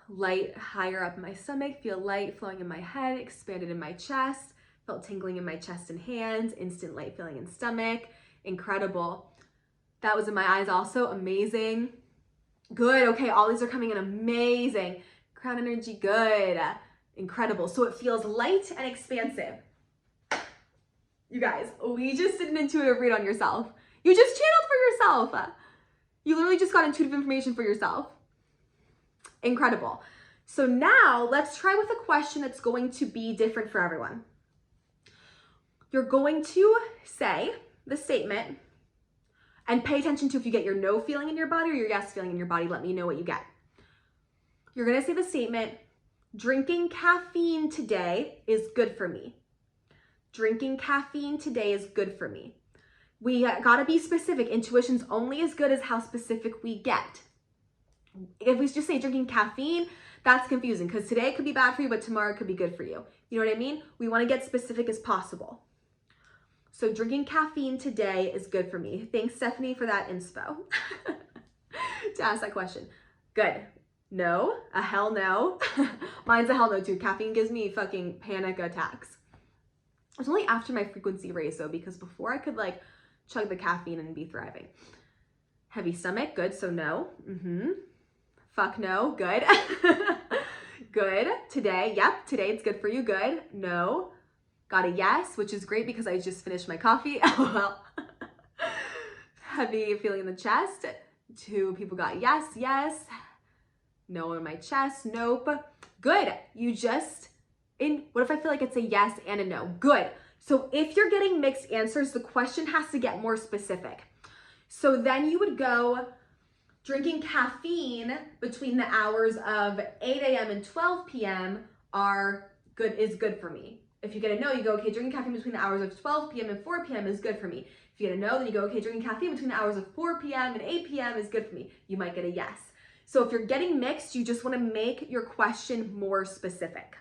Light higher up in my stomach, feel light flowing in my head, expanded in my chest. Felt tingling in my chest and hands, instant light feeling in stomach. Incredible. That was in my eyes also, amazing. Good, okay, all these are coming in amazing. Crown energy, good, incredible. So it feels light and expansive. You guys, we just did an intuitive read on yourself. You just channeled for yourself. You literally just got intuitive information for yourself. Incredible. So now let's try with a question that's going to be different for everyone. You're going to say the statement and pay attention to if you get your no feeling in your body or your yes feeling in your body. Let me know what you get. You're gonna say the statement, drinking caffeine today is good for me. Drinking caffeine today is good for me. We gotta be specific. Intuition's only as good as how specific we get. If we just say drinking caffeine, that's confusing because today it could be bad for you, but tomorrow it could be good for you. You know what I mean? We wanna get specific as possible. So drinking caffeine today is good for me. Thanks, Stephanie, for that inspo to ask that question. Good. No, a hell no. Mine's a hell no too. Caffeine gives me fucking panic attacks. It's only after my frequency raise though, because before I could like chug the caffeine and be thriving. Heavy stomach, good, so no. Fuck no, good. Good. Today, yep, today it's good for you, good. No. Got a yes, which is great because I just finished my coffee. Well, heavy feeling in the chest. 2 people got yes, yes. No in my chest, nope. Good. You just, what if I feel like it's a yes and a no? Good. So if you're getting mixed answers, the question has to get more specific. So then you would go, drinking caffeine between the hours of 8 a.m. and 12 p.m. is good for me. If you get a no, you go, okay, drinking caffeine between the hours of 12 p.m. and 4 p.m. is good for me. If you get a no, then you go, okay, drinking caffeine between the hours of 4 p.m. and 8 p.m. is good for me. You might get a yes. So if you're getting mixed, you just want to make your question more specific.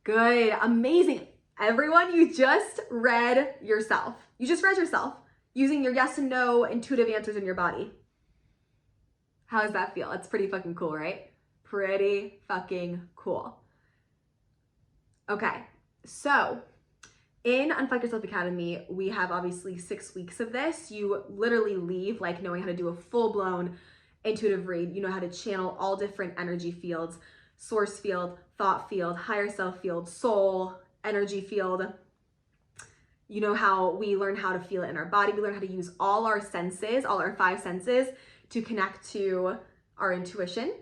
Good, amazing. Everyone, you just read yourself. You just read yourself using your yes and no intuitive answers in your body. How does that feel? It's pretty fucking cool, right? Pretty fucking cool. Okay, so In Unfuck Yourself Academy, we have obviously 6 weeks of this. You literally leave like knowing how to do a full-blown intuitive read. You know how to channel all different energy fields, source field, thought field, higher self field, soul, energy field. You know how we learn how to feel it in our body. We learn how to use all our senses, all our 5 senses to connect to our intuition.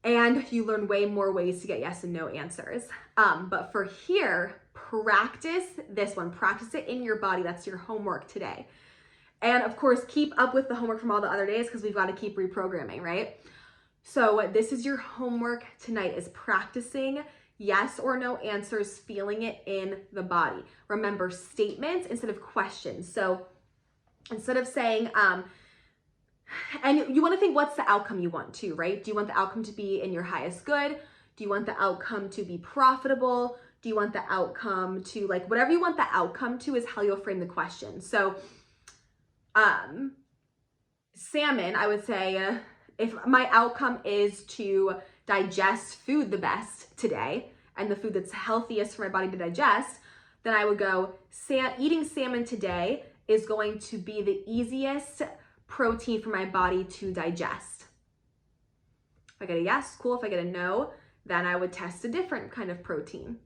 And you learn way more ways to get yes and no answers. But for here, practice this one. Practice it in your body. That's your homework today. And of course, keep up with the homework from all the other days because we've got to keep reprogramming, right? So this is your homework tonight, is practicing yes or no answers, feeling it in the body. Remember, statements instead of questions. So instead of saying, and you want to think, what's the outcome you want to, right? Do you want the outcome to be in your highest good? Do you want the outcome to be profitable? Do you want the outcome to, like, whatever you want the outcome to is how you'll frame the question. So, salmon, I would say, if my outcome is to digest food the best today and the food that's healthiest for my body to digest, then I would go, eating salmon today is going to be the easiest protein for my body to digest. If I get a yes, cool. If I get a no, then I would test a different kind of protein.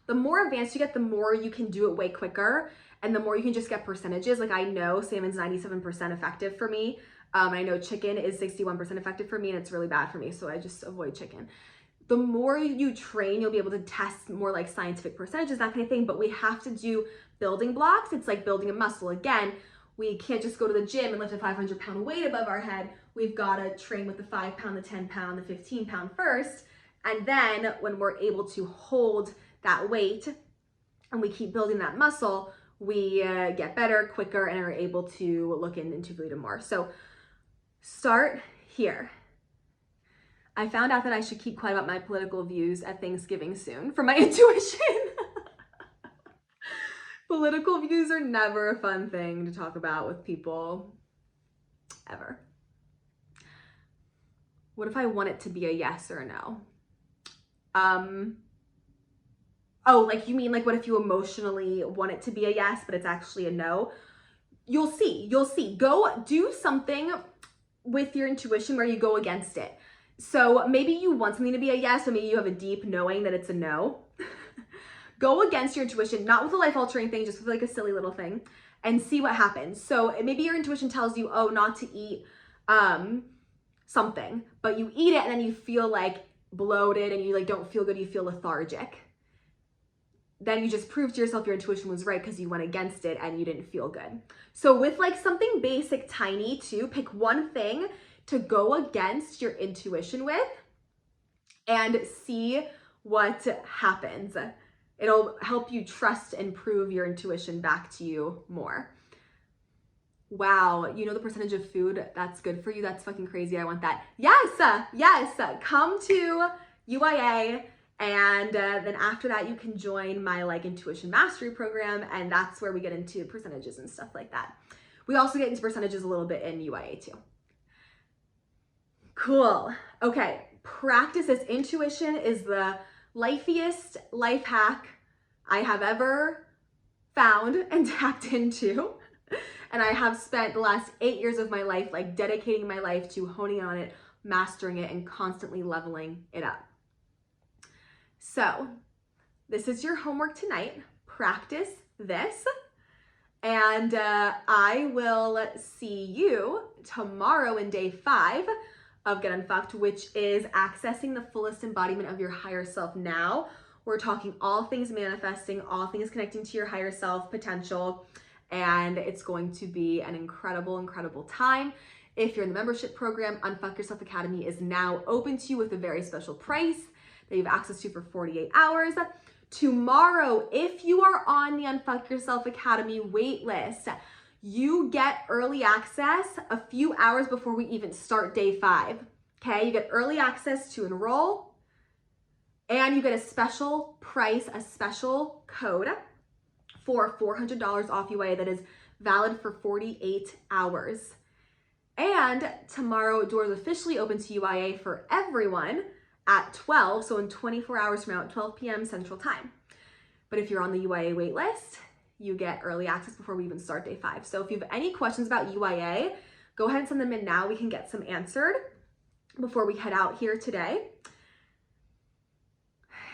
The more advanced you get, the more you can do it way quicker, and the more you can just get percentages. Like, I know salmon's 97% effective for me. I know chicken is 61% effective for me, and it's really bad for me, so I just avoid chicken. The more you train, you'll be able to test more like scientific percentages, that kind of thing, but we have to do building blocks. It's like building a muscle. Again, we can't just go to the gym and lift a 500-pound weight above our head. We've got to train with the 5-pound, the 10-pound, the 15-pound first. And then when we're able to hold that weight and we keep building that muscle, we get better, quicker, and are able to look into food more. So start here. I found out that I should keep quiet about my political views at Thanksgiving soon for my intuition. Political views are never a fun thing to talk about with people, ever. What if I want it to be a yes or a no? Oh, like you mean like what if you emotionally want it to be a yes, but it's actually a no? You'll see. Go do something with your intuition where you go against it. So maybe you want something to be a yes, or maybe you have a deep knowing that it's a no. Go against your intuition, not with a life-altering thing, just with like a silly little thing, and see what happens. So maybe your intuition tells you, oh, not to eat something, but you eat it and then you feel like bloated and you like don't feel good, you feel lethargic. Then you just proved to yourself your intuition was right because you went against it and you didn't feel good. So with like something basic, tiny too, pick one thing to go against your intuition with and see what happens. It'll help you trust and prove your intuition back to you more. Wow, you know the percentage of food that's good for you? That's fucking crazy. I want that. Yes, come to UIA. And then after that, you can join my like intuition mastery program. And that's where we get into percentages and stuff like that. We also get into percentages a little bit in UIA too. Cool. Okay, practice this. Intuition is the lifiest life hack I have ever found and tapped into. And I have spent the last 8 years of my life like dedicating my life to honing on it, mastering it, and constantly leveling it up. So this is your homework tonight. Practice this. And I will see you tomorrow in day 5 of Get Unfucked, which is accessing the fullest embodiment of your higher self now. We're talking all things manifesting, all things connecting to your higher self potential, and it's going to be an incredible, incredible time. If you're in the membership program, Unfuck Yourself Academy is now open to you with a very special price that you have access to for 48 hours. Tomorrow, if you are on the Unfuck Yourself Academy waitlist, you get early access a few hours before we even start day 5. Okay, you get early access to enroll, and you get a special price, a special code for $400 off UIA that is valid for 48 hours. And tomorrow, doors officially open to UIA for everyone at 12, so in 24 hours from now at 12 p.m. Central Time. But if you're on the UIA waitlist, you get early access before we even start day 5. So if you have any questions about UIA, go ahead and send them in now. We can get some answered before we head out here today.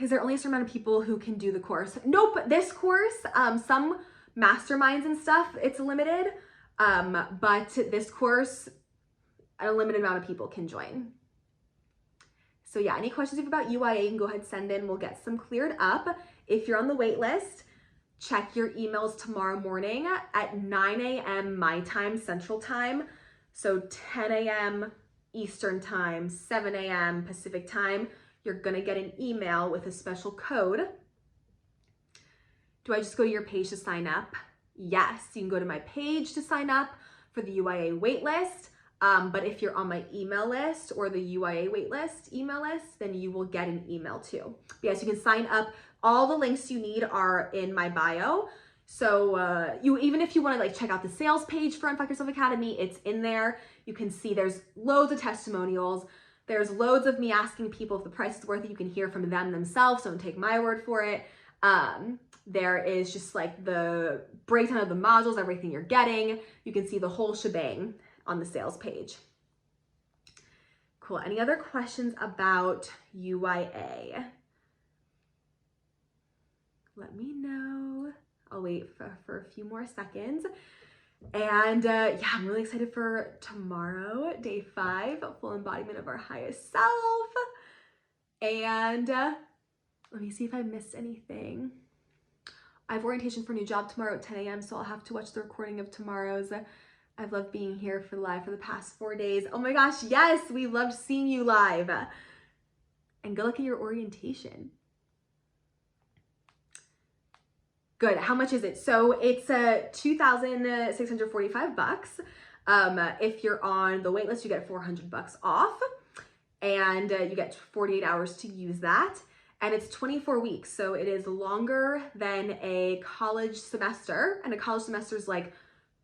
Is there only a certain amount of people who can do the course? Nope, this course, some masterminds and stuff, it's limited, but this course, a limited amount of people can join. So yeah, any questions you have about UIA, you can go ahead and send in. We'll get some cleared up. If you're on the wait list, check your emails tomorrow morning at 9 a.m. my time, Central Time. So 10 a.m. Eastern Time, 7 a.m. Pacific Time. You're gonna get an email with a special code. Do I just go to your page to sign up? Yes, you can go to my page to sign up for the UIA waitlist. But if you're on my email list or the UIA waitlist email list, then you will get an email too. But yes, you can sign up. All the links you need are in my bio. So even if you want to like check out the sales page for Unfuck Yourself Academy, it's in there. You can see there's loads of testimonials. There's loads of me asking people if the price is worth it. You can hear from them themselves. Don't take my word for it. There is just like the breakdown of the modules, everything you're getting. You can see the whole shebang on the sales page. Cool. Any other questions about UIA? Let me know. I'll wait for a few more seconds. And yeah, I'm really excited for tomorrow, day 5, full embodiment of our highest self. And let me see if I missed anything. I have orientation for a new job tomorrow at 10 a.m. So I'll have to watch the recording of tomorrow's. I've loved being here for live for the past 4 days. Oh my gosh, yes, we loved seeing you live. And good luck in your orientation. Good, how much is it? So it's $2,645. If you're on the wait list, you get $400 off, and you get 48 hours to use that. And it's 24 weeks, so it is longer than a college semester, and a college semester is like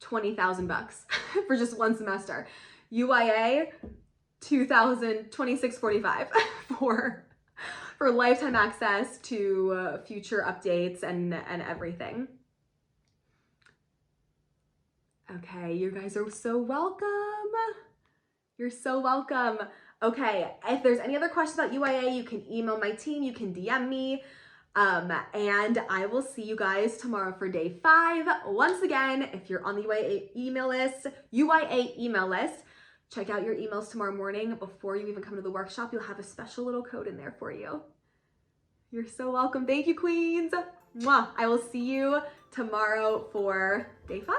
$20,000 for just one semester. UIA, $2,645 for lifetime access to future updates and everything. Okay, you guys are so welcome. You're so welcome. Okay, if there's any other questions about UIA, you can email my team, you can DM me. And I will see you guys tomorrow for day 5. Once again, if you're on the UIA email list, check out your emails tomorrow morning. Before you even come to the workshop, you'll have a special little code in there for you. You're so welcome. Thank you, queens. Mwah. I will see you tomorrow for day 5.